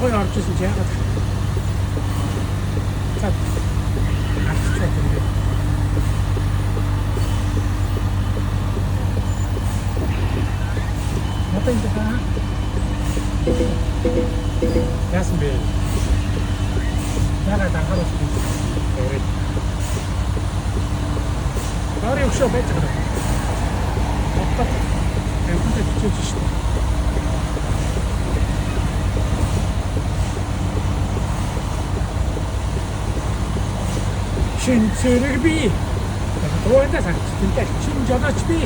거의 орж ирсэн чи яагаад за авчихсан юм бэ? Одоо энэ даа яасан бэ? Яагаад анхааруулж байна? Гори өгшөө байж байгаа. Бодтоо амттай бичиж шүү дээ. Чин зэрэг би. Төвөндөө санагдчихсан. Чин жонооч би.